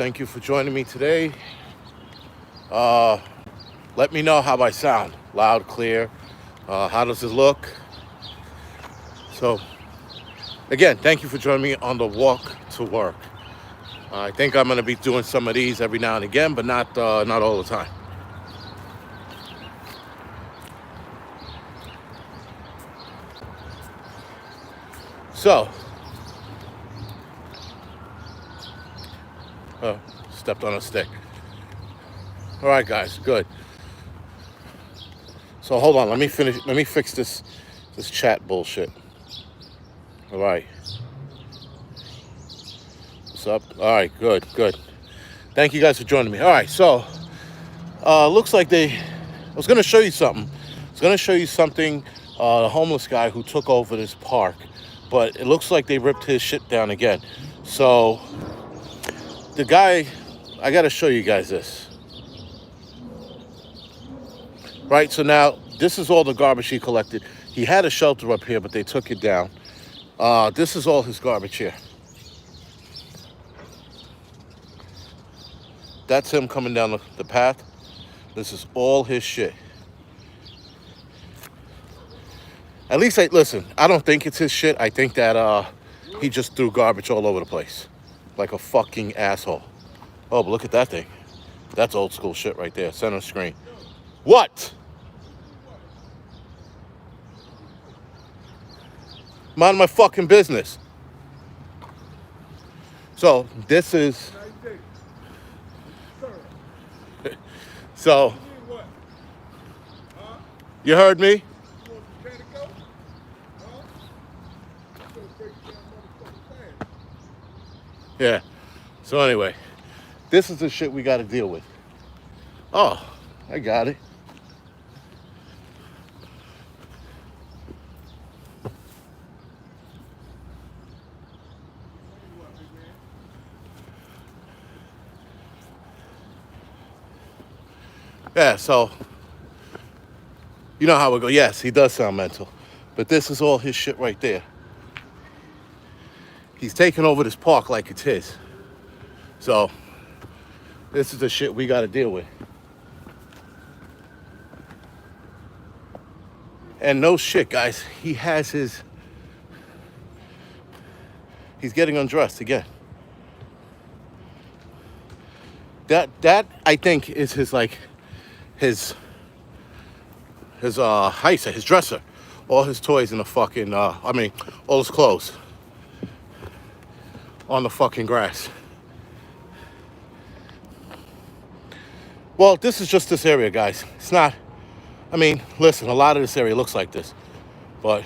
Thank you for joining me today. Uh, Let me know how I sound. Loud, clear. How does it look? So, again, thank you for joining me on the walk to work. I think I'm going to be doing some of these every now and again, but not all the time. So, stepped on a stick. All right, guys, good. So hold on, let me fix this chat bullshit. All right. What's up? All right, good. Thank you guys for joining me. All right, so looks like I was gonna show you something. I was gonna show you something. The homeless guy who took over this park, but it looks like they ripped his shit down again. So the guy, I gotta show you guys this. Right, so now this is all the garbage he collected. He had a shelter up here, but they took it down. This is all his garbage here. That's him coming down the path. This is all his shit. At least, listen, I don't think it's his shit. I think that he just threw garbage all over the place. Like a fucking asshole. Oh, but look at that thing. That's old school shit right there, center screen. What? Mind my fucking business. So, this is... So, you heard me? Yeah. So anyway, this is the shit we got to deal with. Oh, I got it. Yeah, so, you know how it goes. Yes, he does sound mental. But this is all his shit right there. He's taking over this park like it's his. So, this is the shit we got to deal with. And no shit, guys. He's getting undressed again. That I think is his his dresser. All his toys in the fucking, all his clothes on the fucking grass. Well, this is just this area, guys. It's not, listen, a lot of this area looks like this. But,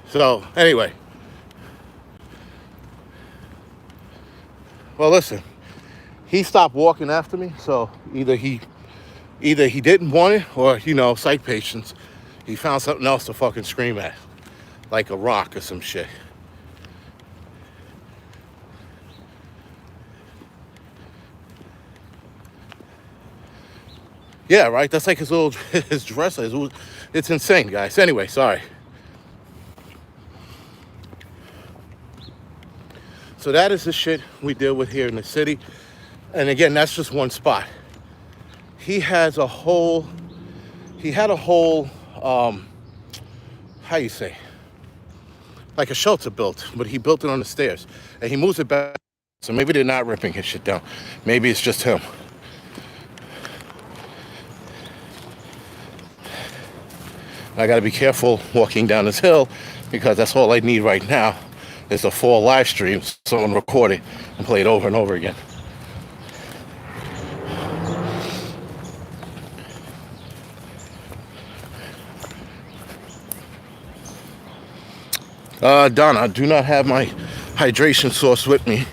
So, anyway. Well, listen. He stopped walking after me, so either he didn't want it or, psych patients. He found something else to fucking scream at. Like a rock or some shit. Yeah, right? That's like his dresser. It's insane, guys. Anyway, sorry. So that is the shit we deal with here in the city. And again, that's just one spot. He had a whole, how you say, like a shelter built, but he built it on the stairs. And he moves it back. So maybe they're not ripping his shit down. Maybe it's just him. I gotta be careful walking down this hill because that's all I need right now is a full live stream, someone record it and play it over and over again. Donna, I do not have my hydration source with me,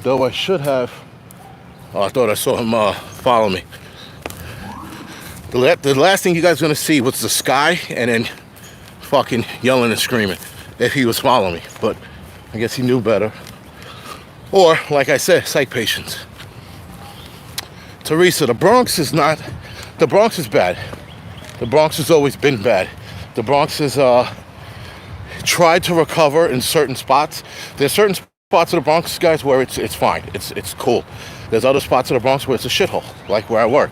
though I should have. Oh, I thought I saw him follow me. The last thing you guys are gonna see was the sky and then fucking yelling and screaming if he was following me. But I guess he knew better. Or, like I said, psych patients. Teresa, the Bronx is bad. The Bronx has always been bad. The Bronx is tried to recover in certain spots. There's certain spots of the Bronx, guys, where it's fine. It's cool. There's other spots of the Bronx where it's a shithole, like where I work.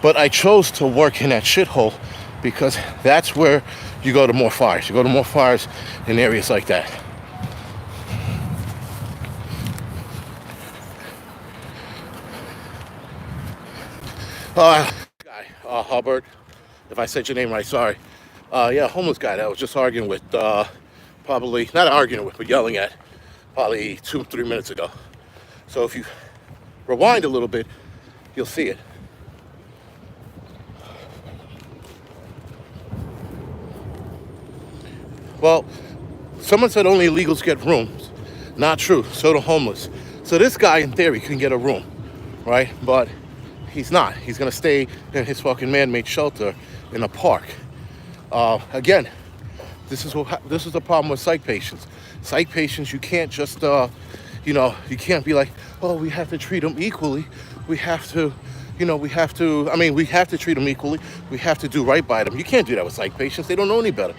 But I chose to work in that shithole because that's where you go to more fires. You go to more fires in areas like that. Hubbard, if I said your name right, sorry. Yeah, homeless guy that I was just arguing with, probably, not arguing with, but yelling at, probably 2-3 minutes ago. So if you rewind a little bit, you'll see it. Well, someone said only illegals get rooms. Not true, so do homeless. So this guy, in theory, can get a room, right? But he's not. He's gonna stay in his fucking man-made shelter in a park. Again, this is the problem with psych patients. Psych patients, you can't just, you can't be like, oh, we have to treat them equally. We have to treat them equally. We have to do right by them. You can't do that with psych patients. They don't know any better.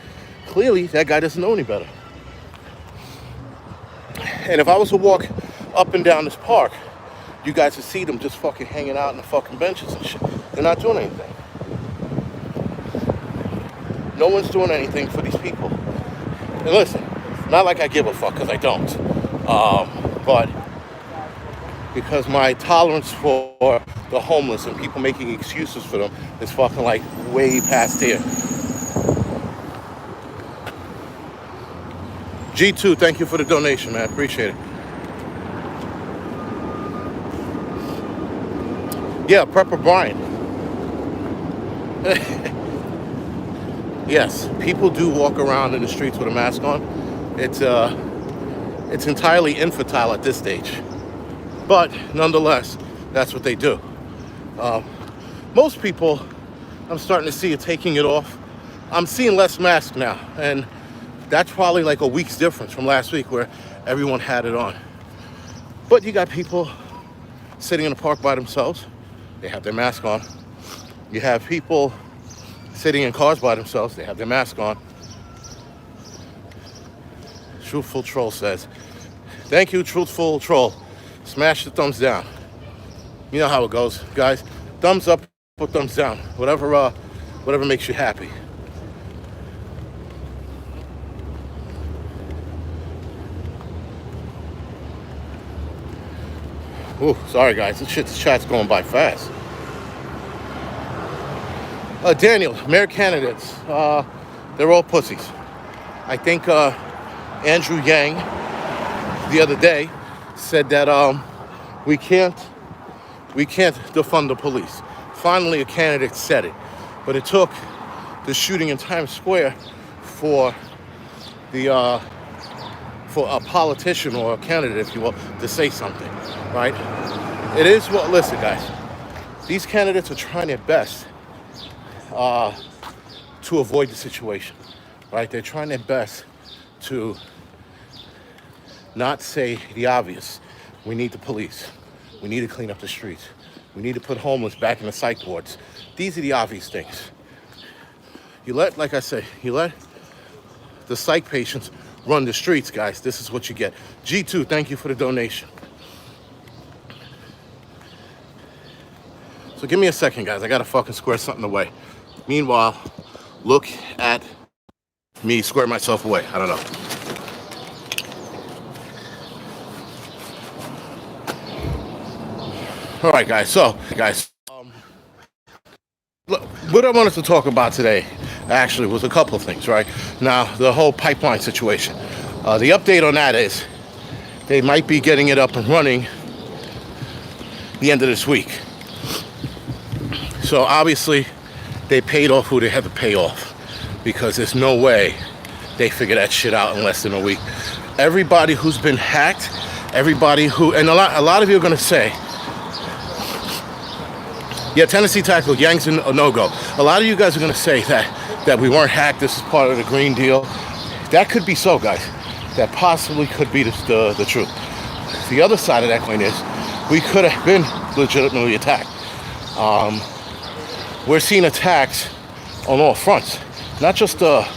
Clearly, that guy doesn't know any better. And if I was to walk up and down this park, you guys would see them just fucking hanging out on the fucking benches and shit. They're not doing anything. No one's doing anything for these people. And listen, not like I give a fuck, because I don't. But because my tolerance for the homeless and people making excuses for them is fucking like way past here. G2, thank you for the donation, man. Appreciate it. Yeah, Prepper Brian. Yes, people do walk around in the streets with a mask on. It's entirely infantile at this stage. But nonetheless, that's what they do. Most people, I'm starting to see it taking it off. I'm seeing less masks now, and that's probably like a week's difference from last week where everyone had it on. But you got people sitting in the park by themselves. They have their mask on. You have people sitting in cars by themselves. They have their mask on. Truthful Troll says, thank you, Truthful Troll. Smash the thumbs down. You know how it goes, guys. Thumbs up or thumbs down. Whatever makes you happy. Ooh, sorry guys, this chat's going by fast. Daniel, mayor candidates, they're all pussies. I think Andrew Yang the other day said that we can't defund the police. Finally, a candidate said it, but it took the shooting in Times Square for a politician or a candidate, if you will, to say something, right? It is what, listen guys, these candidates are trying their best to avoid the situation, right? They're trying their best to not say the obvious. We need the police. We need to clean up the streets. We need to put homeless back in the psych wards. These are the obvious things. Like I said, you let the psych patients run the streets, guys. This is what you get. G2, thank you for the donation. So give me a second, guys. I gotta fucking square something away. Meanwhile, look at me square myself away. I don't know. All right, guys. So, look, what I wanted to talk about today actually was a couple of things, right? Now, the whole pipeline situation. The update on that is they might be getting it up and running the end of this week. So obviously, they paid off who they had to pay off, because there's no way they figure that shit out in less than a week. Everybody who's been hacked, everybody who, and a lot of you are gonna say, yeah, Tennessee Tactical, Yang's a no-go. A lot of you guys are gonna say that we weren't hacked, this is part of the Green Deal. That could be so, guys. That possibly could be the truth. The other side of that coin is, we could have been legitimately attacked. We're seeing attacks on all fronts, not just the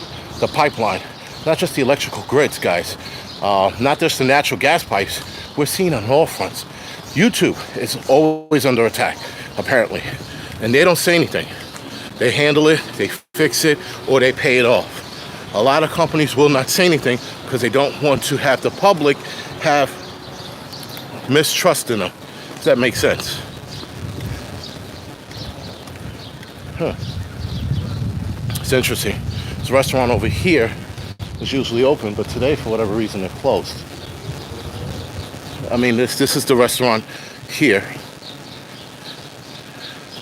pipeline. not just the electrical grids, guys, not just the natural gas pipes. We're seeing on all fronts. YouTube is always under attack, apparently, and they don't say anything. They handle it, they fix it, or they pay it off. A lot of companies will not say anything because they don't want to have the public have mistrust in them. Does that make sense? Huh. It's interesting. This restaurant over here is usually open, but today, for whatever reason, they're closed. I mean, this is the restaurant here.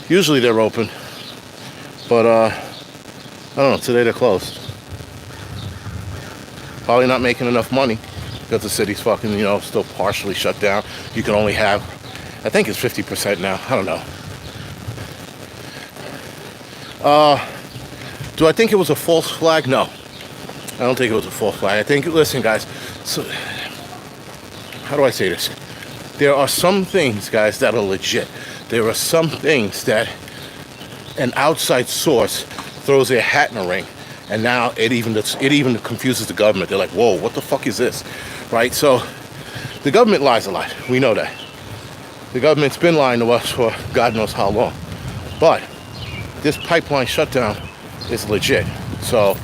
Usually they're open, but I don't know, today they're closed. Probably not making enough money because the city's fucking, still partially shut down. You can only have, I think it's 50% now. I don't know. Do I think it was a false flag? No. I don't think it was a false flag. I think, listen, guys, so, how do I say this? There are some things, guys, that are legit. There are some things that an outside source throws their hat in the ring, and now it even confuses the government. They're like, whoa, what the fuck is this? Right? So the government lies a lot. We know that. The government's been lying to us for God knows how long. But this pipeline shutdown is legit. So,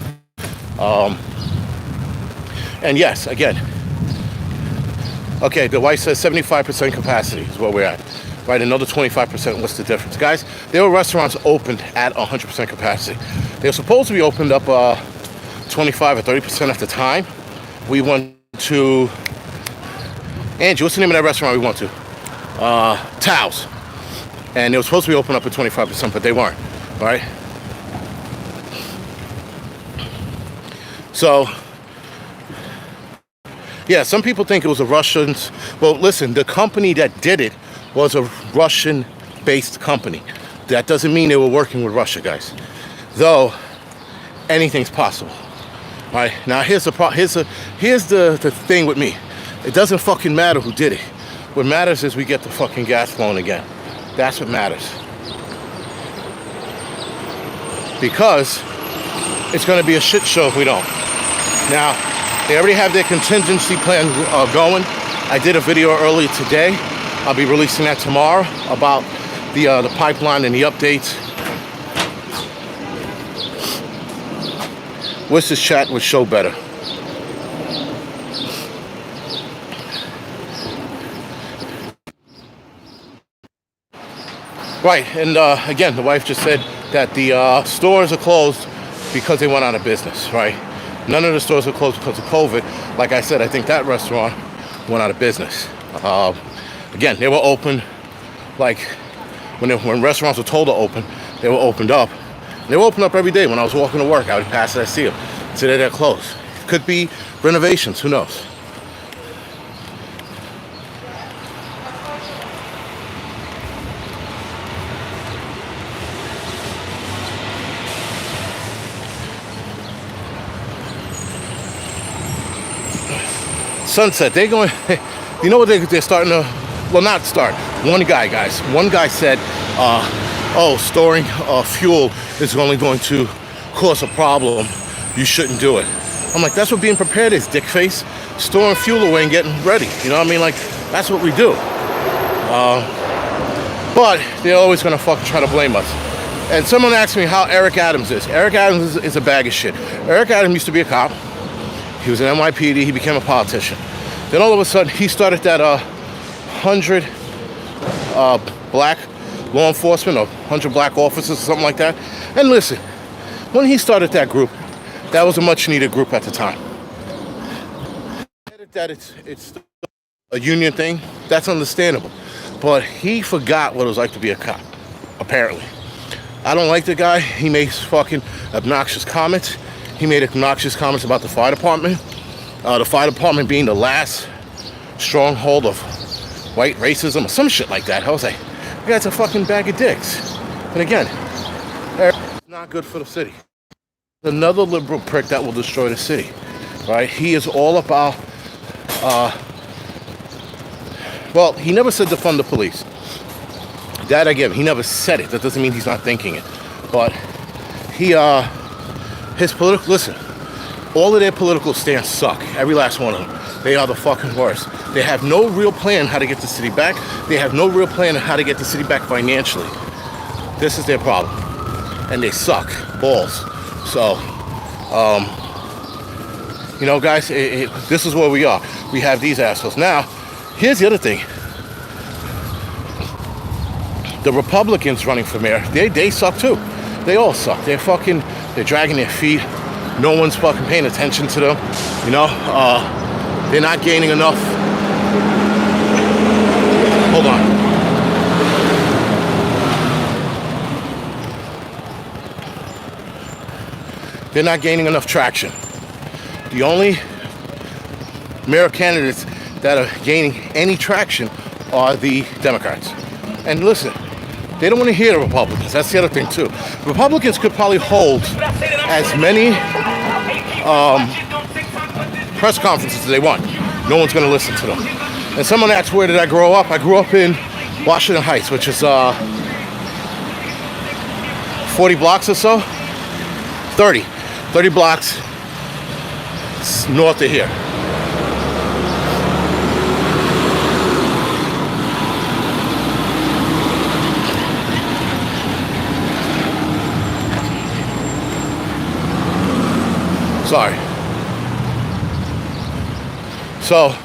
and yes, again, okay, the wife says 75% capacity is where we're at. Right, another 25%, what's the difference? Guys, there were restaurants opened at 100% capacity. They were supposed to be opened up 25 or 30% at the time. We went to, Angie, what's the name of that restaurant we went to? Tao's. And they were supposed to be open up at 25%, but they weren't, right? So, yeah, some people think it was the Russians. Well, listen, the company that did it was a Russian-based company. That doesn't mean they were working with Russia, guys. Though, anything's possible. All right, now here's the thing with me. It doesn't fucking matter who did it. What matters is we get the fucking gas flowing again. That's what matters. Because it's gonna be a shit show if we don't. Now, they already have their contingency plan going. I did a video earlier today. I'll be releasing that tomorrow about the pipeline and the updates. What's this chat would show better? Right, and again, the wife just said that the stores are closed because they went out of business, right? None of the stores are closed because of COVID. Like I said, I think that restaurant went out of business. Again, they were open, like when restaurants were told to open, they were opened up. They were opened up every day. When I was walking to work, I would pass it, I see them. Today they're closed. Could be renovations, who knows? Sunset, they're going, you know what they're starting to, well, not start. One guy said, oh, storing fuel is only going to cause a problem. You shouldn't do it. I'm like, that's what being prepared is, dickface. Storing fuel away and getting ready. You know what I mean? Like, that's what we do. But they're always going to fucking try to blame us. And someone asked me how Eric Adams is. Eric Adams is a bag of shit. Eric Adams used to be a cop. He was an NYPD. He became a politician. Then all of a sudden, he started that 100 black law enforcement or 100 black officers or something like that. And listen, when he started that group, that was a much needed group at the time. That it's a union thing, that's understandable. But he forgot what it was like to be a cop, apparently. I don't like the guy. He makes fucking obnoxious comments. He made obnoxious comments about the fire department. The fire department being the last stronghold of white racism or some shit like that. I was like, that's a fucking bag of dicks. And again, it's not good for the city. Another liberal prick that will destroy the city, right? He is all about, well, he never said defund the police. That again, he never said it. That doesn't mean he's not thinking it. But he, his political, listen, All of their political stance suck. Every last one of them. They are the fucking worst. They have no real plan how to get the city back. They have no real plan on how to get the city back financially. This is their problem. And they suck. Balls. So, you know, guys, this is where we are. We have these assholes. Now, here's the other thing. The Republicans running for mayor, they suck too. They all suck. They're dragging their feet. No one's fucking paying attention to them. You know, they're not gaining enough. Hold on. They're not gaining enough traction. The only mayor candidates that are gaining any traction are the Democrats. And listen, they don't want to hear the Republicans. That's the other thing too. Republicans could probably hold as many press conferences as they want. No one's going to listen to them. And someone asked, where did I grow up? I grew up in Washington Heights, which is 40 blocks or so. 30 blocks north of here. Sorry. So,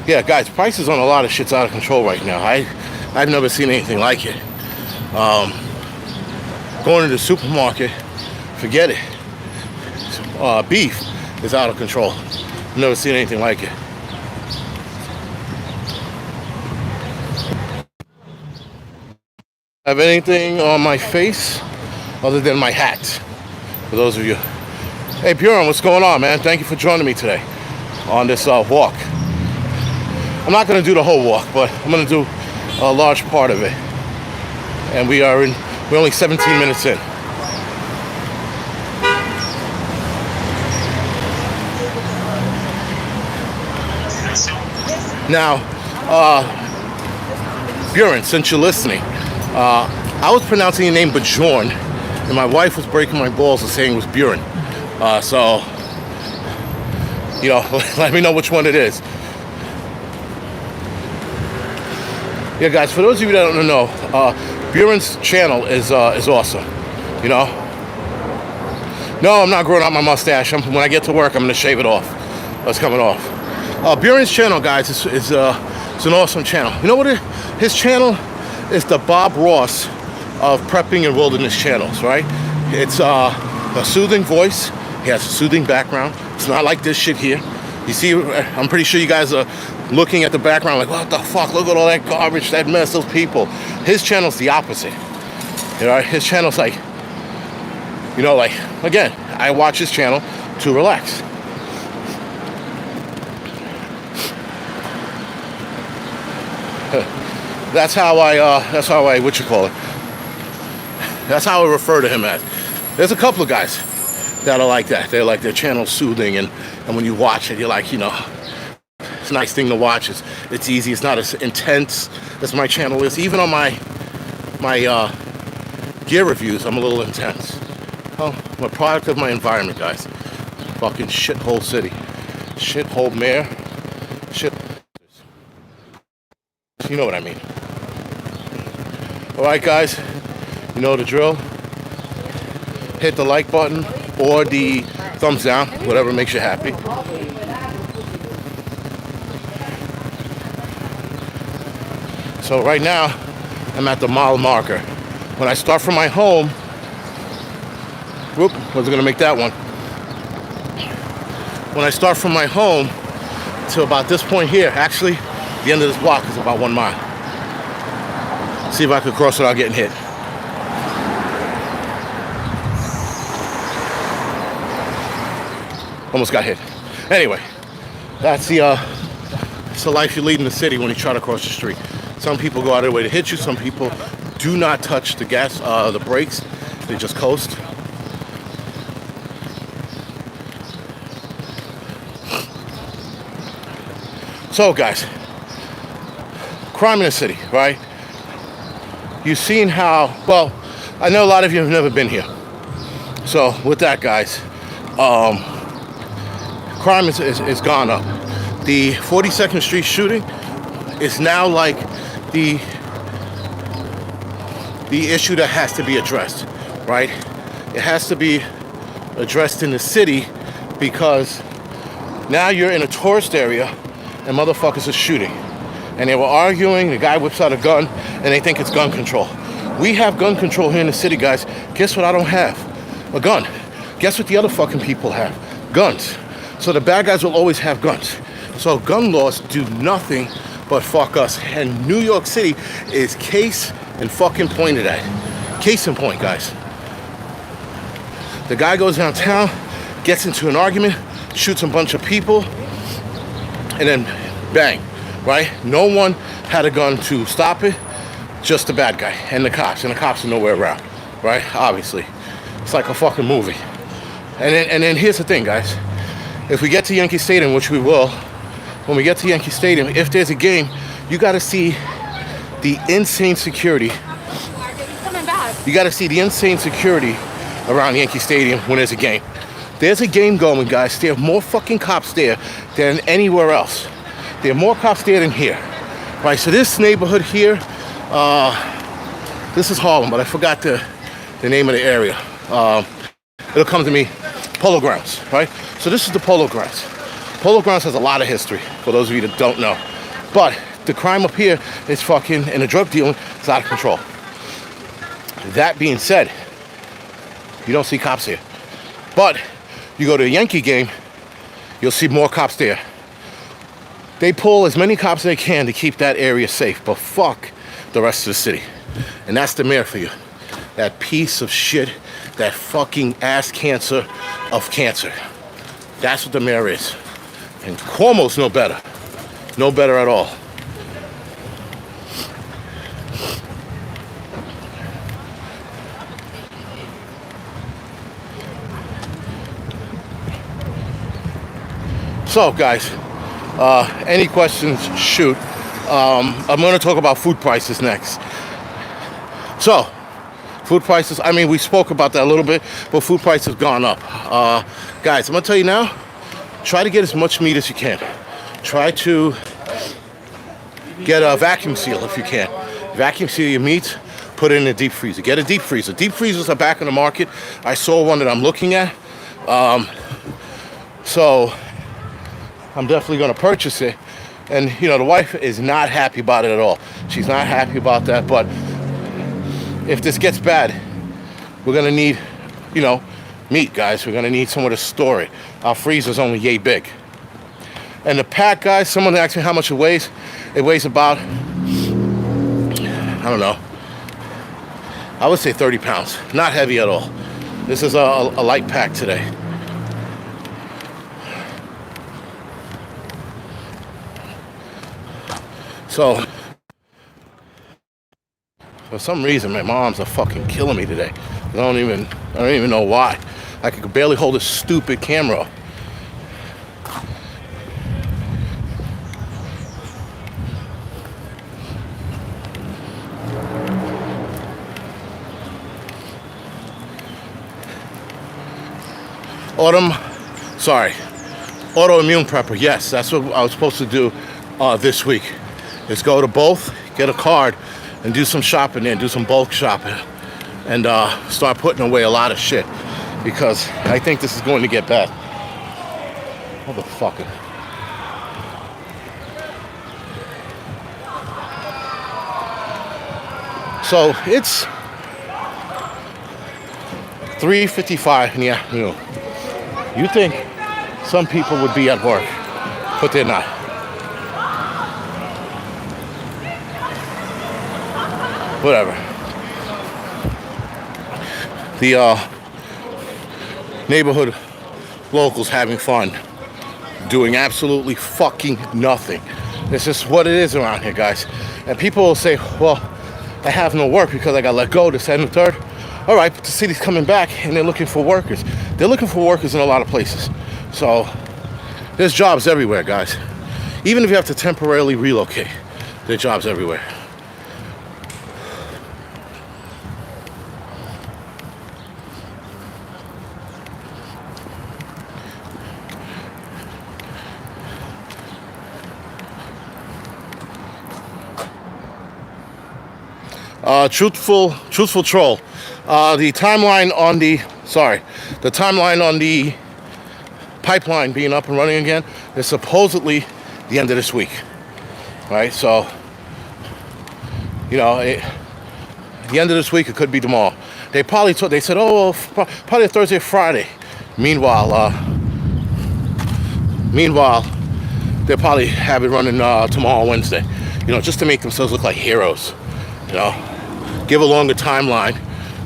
yeah, guys, prices on a lot of shit's out of control right now. I've never seen anything like it. Going to the supermarket, forget it. Beef is out of control. I've never seen anything like it. Have anything on my face other than my hat? For those of you. Hey, Buren, what's going on, man? Thank you for joining me today on this walk. I'm not going to do the whole walk, but I'm going to do a large part of it. And we're only 17 minutes in. Now, Buren, since you're listening, I was pronouncing your name Bajorn, and my wife was breaking my balls and saying it was Buren. So, you know, let me know which one it is. Yeah, guys, for those of you that don't know, Buren's channel is awesome. You know? No, I'm not growing out my mustache. When I get to work, I'm going to shave it off. It's coming off. Buren's channel, guys, is an awesome channel. You know what his channel is? The Bob Ross of prepping and wilderness channels, right? It's a soothing voice. He has a soothing background. It's not like this shit here. You see, I'm pretty sure you guys are looking at the background like, what the fuck? Look at all that garbage, that mess, those people. His channel's the opposite. You know, his channel's like, you know, like, again, I watch his channel to relax. That's how I, what you call it? That's how I refer to him as. There's a couple of guys that are like that. They're like, their channel's soothing, and when you watch it, you're like, you know, it's a nice thing to watch. It's easy. It's not as intense as my channel is. Even on my gear reviews, I'm a little intense. Well, I'm a product of my environment, guys. Fucking shithole city. Shithole mayor. Shit. You know what I mean. Alright, guys. You know the drill. Hit the like button or the thumbs down, whatever makes you happy. So right now, I'm at the mile marker. When I start from my home, whoop, wasn't gonna make that one. When I start from my home to about this point here, actually, the end of this block is about 1 mile. See if I could cross without getting hit. Almost got hit. Anyway, that's the life you lead in the city when you try to cross the street. Some people go out of their way to hit you. Some people do not touch the gas, the brakes. They just coast. So, guys, crime in the city, right? You've seen how, well, I know a lot of you have never been here. So with that, guys, crime is gone up. The 42nd Street shooting is now like the issue that has to be addressed, right? It has to be addressed in the city because now you're in a tourist area and motherfuckers are shooting. And they were arguing, the guy whips out a gun, and they think it's gun control. We have gun control here in the city, guys. Guess what I don't have? A gun. Guess what the other fucking people have? Guns. So the bad guys will always have guns. So gun laws do nothing but fuck us. And New York City is case and fucking point of that. Case in point, guys. The guy goes downtown, gets into an argument, shoots a bunch of people, and then bang, right? No one had a gun to stop it, just the bad guy and the cops are nowhere around, right? Obviously. It's like a fucking movie. And then here's the thing, guys. If we get to Yankee Stadium, which we will, when we get to Yankee Stadium, if there's a game, you gotta see the insane security. You gotta see the insane security around Yankee Stadium when there's a game. There's a game going, guys. There are more fucking cops there than anywhere else. There are more cops there than here, right? So this neighborhood here, this is Harlem, but I forgot the name of the area. It'll come to me. Polo Grounds, right? So this is the Polo Grounds. Polo Grounds has a lot of history, for those of you that don't know. But the crime up here is fucking, and the drug dealing is out of control. That being said, you don't see cops here. But you go to a Yankee game, you'll see more cops there. They pull as many cops as they can to keep that area safe, but fuck the rest of the city. And that's the mayor for you. That piece of shit, that fucking ass cancer of cancer. That's what the mayor is. And Cuomo's no better. No better at all. So, guys, any questions, shoot. I'm going to talk about food prices next. So, food prices, I mean, we spoke about that a little bit, but food prices have gone up. Guys, I'm going to tell you now, try to get as much meat as you can. Try to get a vacuum seal if you can. Vacuum seal your meat, put it in a deep freezer. Get a deep freezer. Deep freezers are back in the market. I saw one that I'm looking at. So I'm definitely going to purchase it. And, you know, the wife is not happy about it at all. She's not happy about that. But if this gets bad, we're going to need, you know, meat, guys. We're going to need somewhere to store it. Our freezer's only yay big. And the pack, guys, someone asked me how much it weighs. It weighs about, I don't know, I would say 30 pounds. Not heavy at all. This is a light pack today. So, for some reason, my moms are fucking killing me today. I don't even know why. I could barely hold this stupid camera. Autoimmune prepper. Yes, that's what I was supposed to do this week. Is go to both, get a card, and do some shopping there, do some bulk shopping, and start putting away a lot of shit, because I think this is going to get bad. Motherfucker. So it's 3:55 in the afternoon. You think some people would be at work, but they're not. Whatever. The neighborhood locals having fun, doing absolutely fucking nothing. It's just what it is around here, guys. And people will say, well, I have no work because I got let go this and the third. All right, but the city's coming back and they're looking for workers. They're looking for workers in a lot of places. So there's jobs everywhere, guys. Even if you have to temporarily relocate, there are jobs everywhere. Truthful troll. The timeline on the pipeline being up and running again is supposedly the end of this week. Right? So, the end of this week, it could be tomorrow. They said, oh, probably Thursday or Friday. Meanwhile, they'll probably have it running tomorrow, Wednesday. Just to make themselves look like heroes. Give a longer timeline,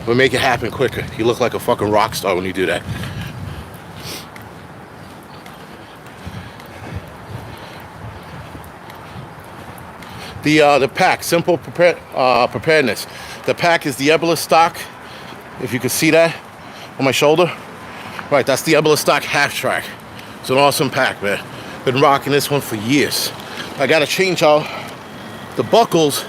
but make it happen quicker. You look like a fucking rock star when you do that. The pack, simple preparedness. The pack is the Ebola stock. If you can see that on my shoulder. Right, that's the Ebola stock half track. It's an awesome pack, man. Been rocking this one for years. I gotta change out the buckles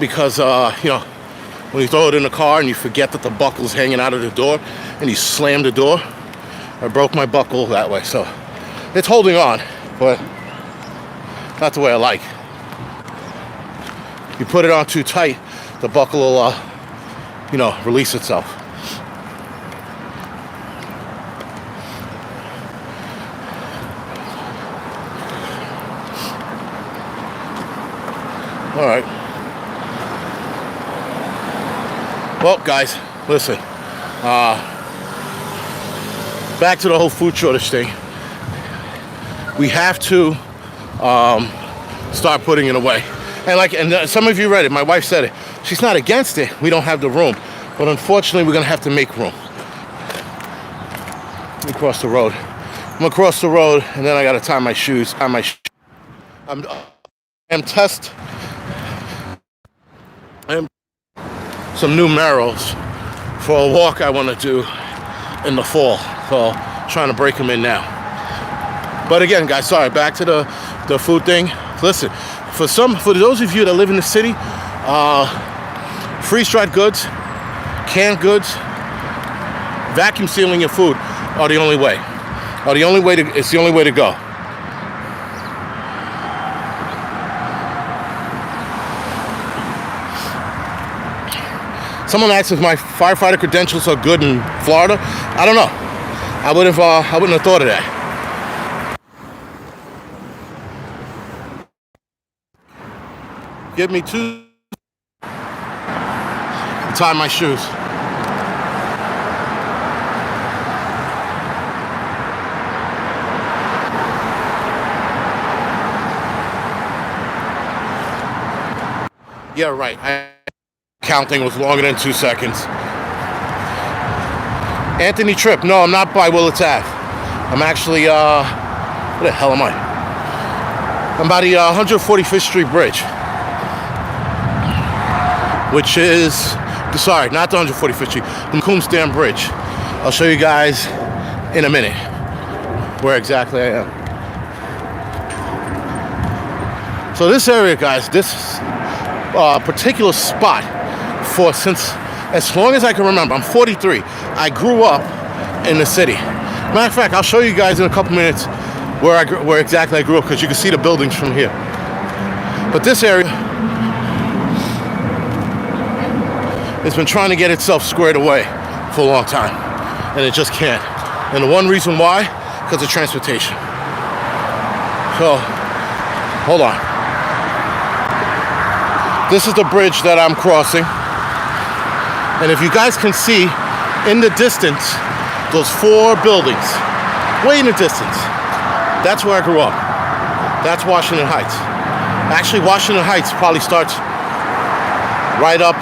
because, when you throw it in the car and you forget that the buckle's hanging out of the door and you slam the door, I broke my buckle that way. So it's holding on, but not the way I like. You put it on too tight, the buckle will, release itself. All right. Well, guys, listen. Back to the whole food shortage thing. We have to start putting it away. And some of you read it. My wife said it. She's not against it. We don't have the room. But unfortunately, we're going to have to make room. Let me cross the road. I'm going to cross the road, and then I got to tie my shoes. I am some new marrows for a walk I want to do in the fall. So, trying to break them in now. But again, guys, sorry. Back to the food thing. Listen. For those of you that live in the city, freeze-dried goods, canned goods, vacuum sealing your food are the only way. It's the only way to go. Someone asked if my firefighter credentials are good in Florida. I don't know. I wouldn't have thought of that. Give me two. Tie my shoes. Yeah, right. Counting was longer than 2 seconds. Anthony Tripp. No, I'm not by Willits Ave. I'm actually, where the hell am I? I'm by the 145th Street Bridge. Which is, sorry, not the 145th Street, the Coombs Dam Bridge. I'll show you guys in a minute where exactly I am. So this area, guys, this particular spot, since as long as I can remember, I'm 43. I grew up in the city. Matter of fact, I'll show you guys in a couple minutes where exactly I grew up, because you can see the buildings from here. But this area, it's been trying to get itself squared away for a long time, and it just can't. And the one reason why, because of transportation. So, hold on. This is the bridge that I'm crossing. And if you guys can see, in the distance, those 4 buildings, way in the distance, that's where I grew up. That's Washington Heights. Actually, Washington Heights probably starts right up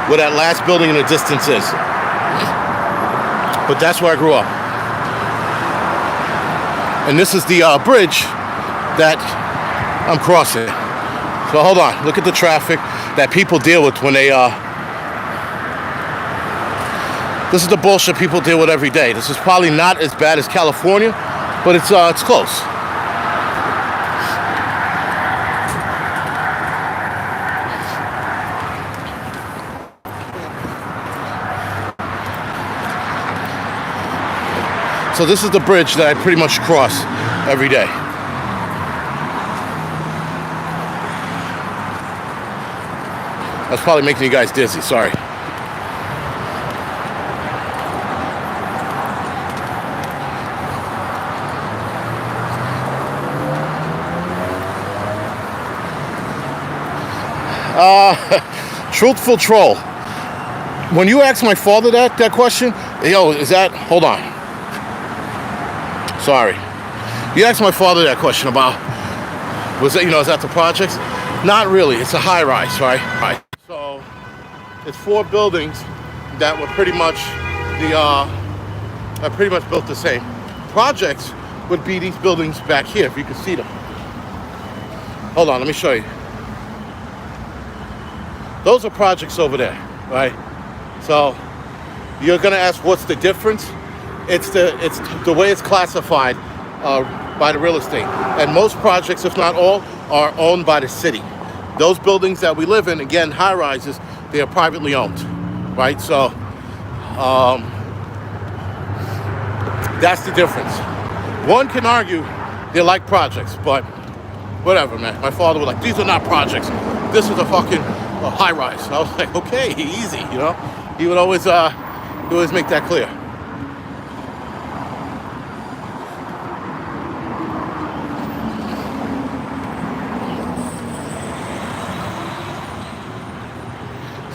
where that last building in the distance is. But that's where I grew up. And this is the bridge that I'm crossing. So hold on, look at the traffic that people deal with when they, this is the bullshit people deal with every day. This is probably not as bad as California, but it's close. So this is the bridge that I pretty much cross every day. That's probably making you guys dizzy. Sorry. Truthful troll. When you asked my father that question, yo, is that? Hold on. Sorry. You asked my father that question about, was it, is that the projects? Not really. It's a high rise, right? Right. So it's 4 buildings that were pretty much built the same. Projects would be these buildings back here, if you can see them. Hold on, let me show you. Those are projects over there, right? So you're gonna ask what's the difference? It's the way it's classified by the real estate. And most projects, if not all, are owned by the city. Those buildings that we live in, again, high rises, they are privately owned, right? So that's the difference. One can argue they're like projects, but whatever, man. My father was like, these are not projects. This is a fucking high rise. I was like, okay, easy, He would always make that clear.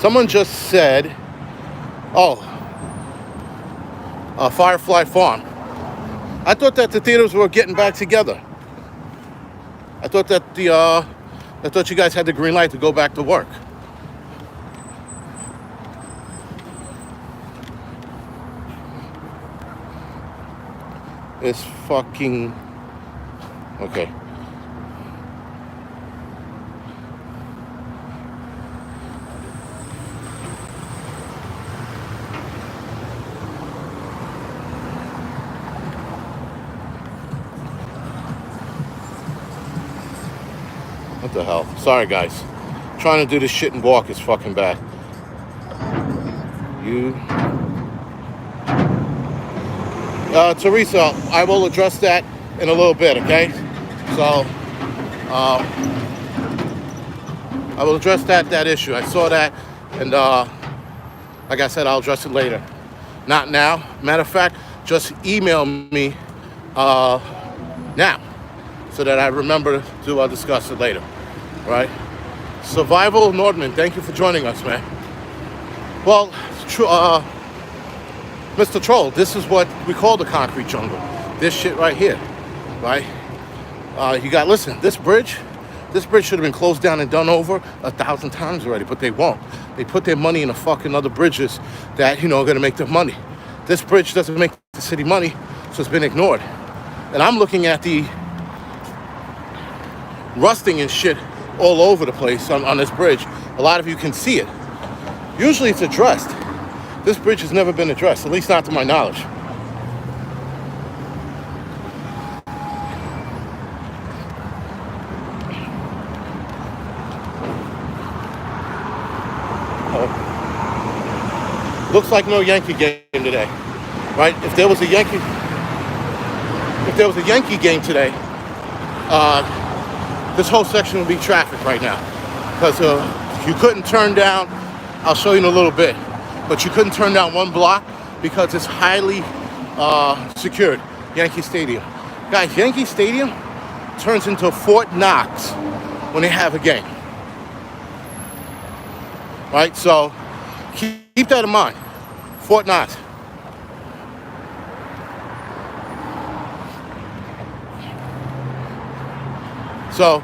Someone just said, Firefly Farm. I thought that the theaters were getting back together. I thought you guys had the green light to go back to work. It's fucking okay. What the hell? Sorry, guys. Trying to do this shit and walk is fucking bad. Teresa, I will address that in a little bit, okay? So, I will address that issue. I saw that, and like I said, I'll address it later. Not now. Matter of fact, just email me now, so that I remember to discuss it later, right? Survival Nordman, thank you for joining us, man. Well, Mr. Troll, this is what we call the concrete jungle. This shit right here, right? Listen, this bridge should have been closed down and done over 1,000 times already, but they won't. They put their money in the fucking other bridges that, are going to make them money. This bridge doesn't make the city money, so it's been ignored. And I'm looking at the rusting and shit all over the place on this bridge. A lot of you can see it. Usually it's addressed. This bridge has never been addressed, at least not to my knowledge. Looks like no Yankee game today, right? If there was a Yankee game today, this whole section would be traffic right now, because you couldn't turn down. I'll show you in a little bit, but you couldn't turn down one block because it's highly secured. Yankee Stadium, guys. Yankee Stadium turns into Fort Knox when they have a game, right? So keep that in mind. Fort Knox. So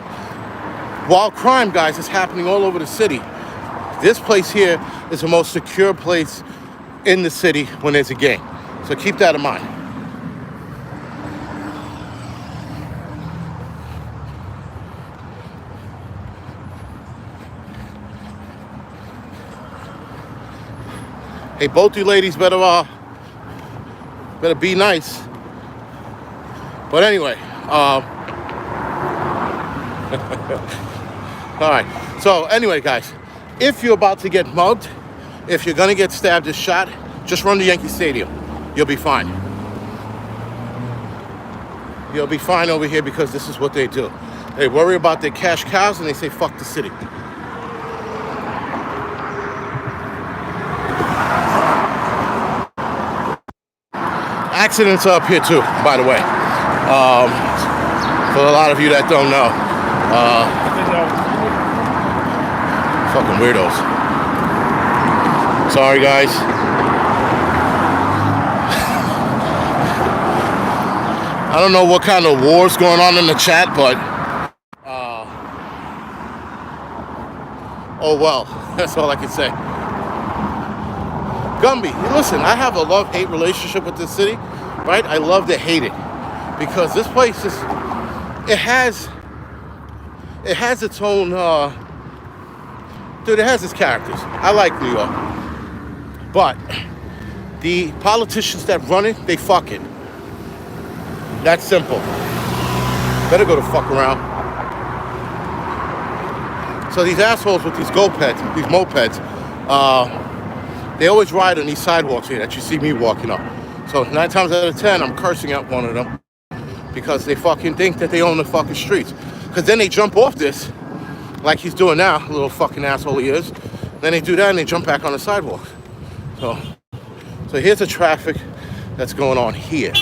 while crime, guys, is happening all over the city, this place here is the most secure place in the city when there's a game. So keep that in mind. Hey, both you ladies better be nice. But anyway, all right. So anyway, guys, if you're about to get mugged, if you're gonna get stabbed or shot, just run to Yankee Stadium. You'll be fine. You'll be fine over here, because this is what they do. They worry about their cash cows and they say fuck the city. accidents are up here too, by the way. For a lot of you that don't know. Fucking weirdos. Sorry, guys. I don't know what kind of war's going on in the chat, but oh well, that's all I can say. Gumby, listen, I have a love-hate relationship with this city, right? I love to hate it because this place is, it has its own, dude, it has its characters. I like New York, but the politicians that run it, they fuck it. That's simple. Better go to fuck around. So these assholes with these mopeds, they always ride on these sidewalks here that you see me walking up. So 9 times out of 10, I'm cursing at one of them because they fucking think that they own the fucking streets. Because then they jump off this, like he's doing now, little fucking asshole he is. Then they do that and they jump back on the sidewalk. So here's the traffic that's going on here.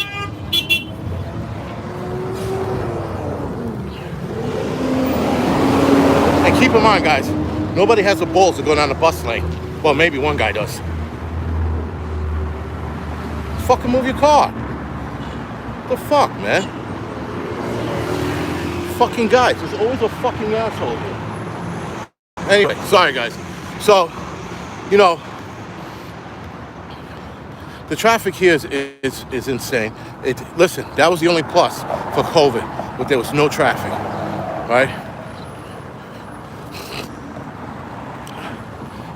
And keep in mind, guys, nobody has the balls to go down the bus lane. Well, maybe one guy does. Fucking move your car. What the fuck, man? Fucking guys, there's always a fucking asshole here. Anyway, sorry guys. So, you know, the traffic here is insane. Listen, that was the only plus for COVID, but there was no traffic, right?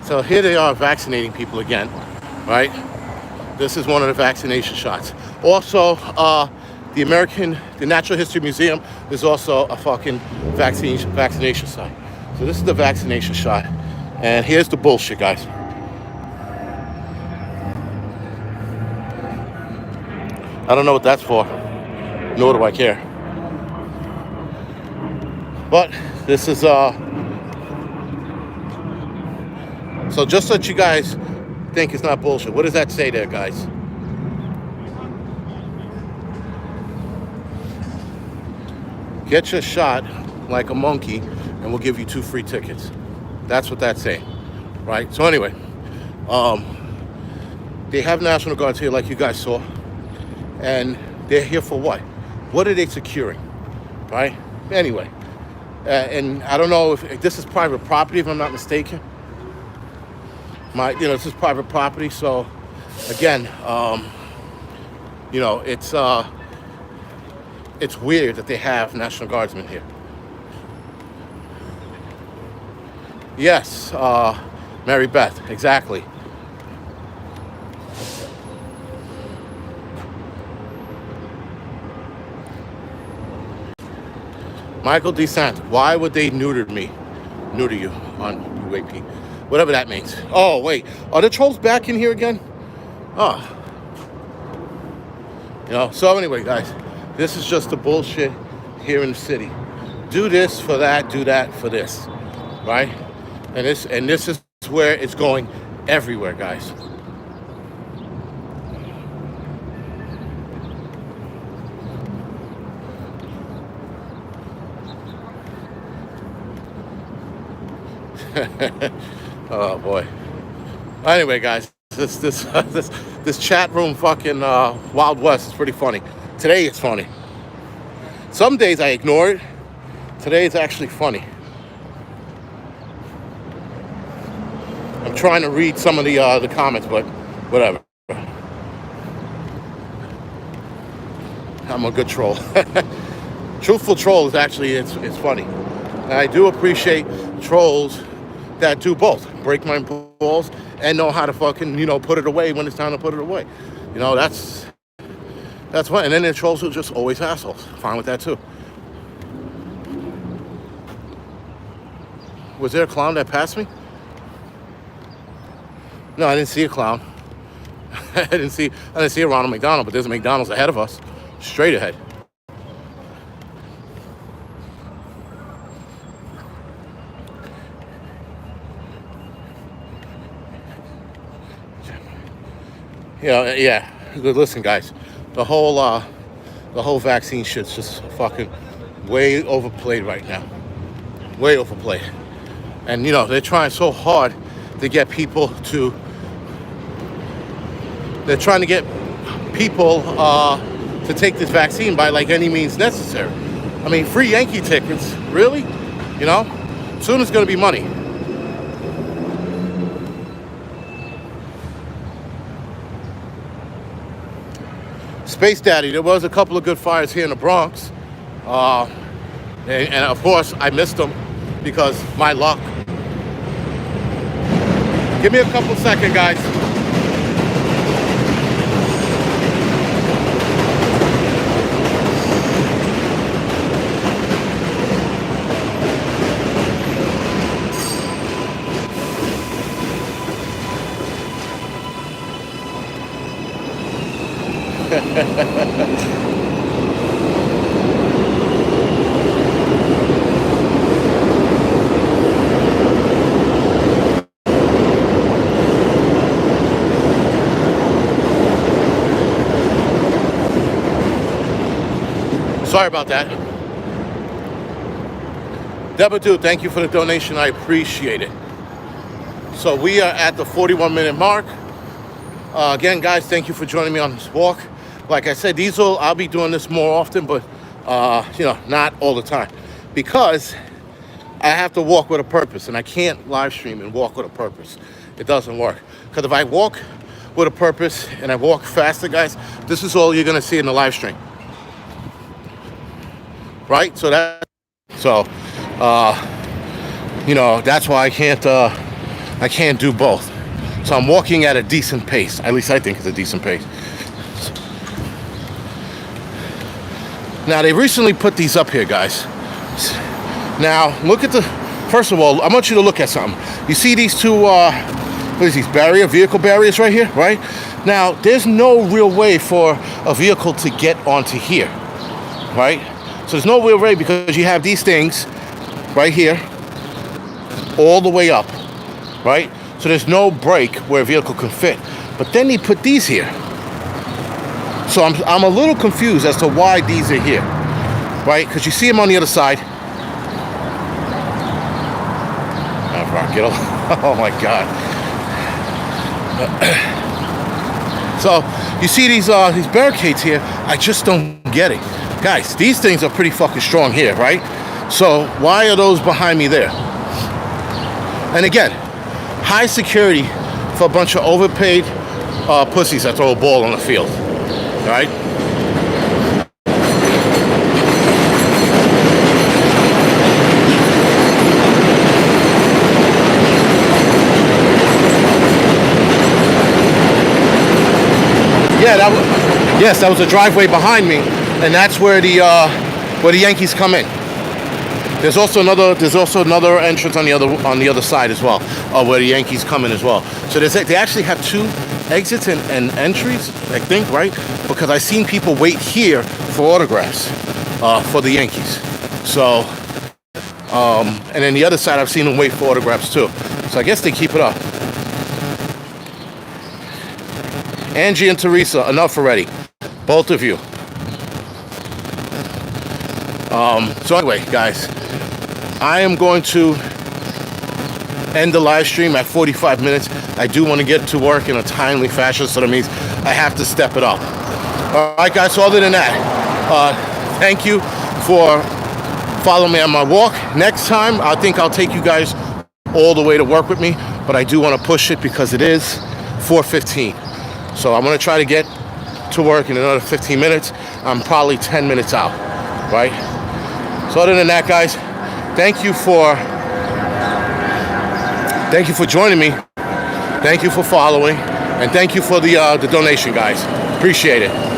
So here they are vaccinating people again, right? This is one of the vaccination shots. Also, the Natural History Museum is also a fucking vaccination site. So this is the vaccination shot. And here's the bullshit, guys. I don't know what that's for, nor do I care. But this is, so just so that you guys think it's not bullshit, what does that say there, guys? Get your shot like a monkey and we'll give you 2 free tickets. That's what that's saying, right? So anyway, they have National Guards here like you guys saw. And they're here for what? What are they securing, right? Anyway, and I don't know if this is private property, if I'm not mistaken. This is private property, so again, it's weird that they have National Guardsmen here. Yes, Mary Beth, exactly. Michael DeSant, why would they neuter you on UAP? Whatever that means. Oh, wait. Are the trolls back in here again? Oh. So anyway, guys, this is just the bullshit here in the city. Do this for that, do that for this, right? And this is where it's going everywhere, guys. Oh boy. Anyway, guys, this chat room fucking Wild West is pretty funny. Today it's funny. Some days I ignore it. Today it's actually funny. I'm trying to read some of the comments, but whatever. I'm a good troll. Truthful troll is actually it's funny. And I do appreciate trolls that do both, break my balls and know how to fucking, put it away when it's time to put it away. That's what. And then there's trolls who are just always assholes. Fine with that too. Was there a clown that passed me? No, I didn't see a clown. I didn't see a Ronald McDonald, but there's a McDonald's ahead of us, straight ahead. Yeah. Listen, guys. The whole vaccine shit's just fucking way overplayed right now. Way overplayed. And they're trying so hard to get people to. They're trying to get people to take this vaccine by like any means necessary. I mean, free Yankee tickets, really? Soon it's going to be money. Space Daddy, there was a couple of good fires here in the Bronx. And of course, I missed them because my luck. Give me a couple seconds, guys. Sorry about that. Debadu, thank you for the donation. I appreciate it. So we are at the 41-minute mark. Again, guys, thank you for joining me on this walk. Like I said, I'll be doing this more often, but not all the time, because I have to walk with a purpose, and I can't live stream and walk with a purpose. It doesn't work. Because if I walk with a purpose and I walk faster, guys, this is all you're gonna see in the live stream. Right? So that's why I can't do both. So I'm walking at a decent pace. At least I think it's a decent pace. Now, they recently put these up here, guys. Now, first of all, I want you to look at something. You see these two, what is these, vehicle barriers right here, right? Now, there's no real way for a vehicle to get onto here, right? So there's no real way because you have these things right here, all the way up, right? So there's no break where a vehicle can fit. But then they put these here. So I'm a little confused as to why these are here, right? Because you see them on the other side. Oh my God. So you see these barricades here. I just don't get it. Guys, these things are pretty fucking strong here, right? So why are those behind me there? And again, high security for a bunch of overpaid pussies that throw a ball on the field, right? Yeah, that was a driveway behind me, and that's where the Yankees come in. There's also another entrance on the other side as well, where the Yankees come in as well. So they actually have two exits and entries, I think, right? Because I've seen people wait here for autographs for the Yankees. So, and then the other side, I've seen them wait for autographs too. So I guess they keep it up. Angie and Teresa, enough already. Both of you. So anyway, guys, I am going to end the live stream at 45 minutes. I do want to get to work in a timely fashion, so that means I have to step it up. All right, guys, so other than that, thank you for following me on my walk. Next time, I think I'll take you guys all the way to work with me, but I do want to push it because it is 4:15. So I'm going to try to get to work in another 15 minutes. I'm probably 10 minutes out, right? So other than that, guys, thank you for joining me. Thank you for following, and thank you for the donation, guys. Appreciate it.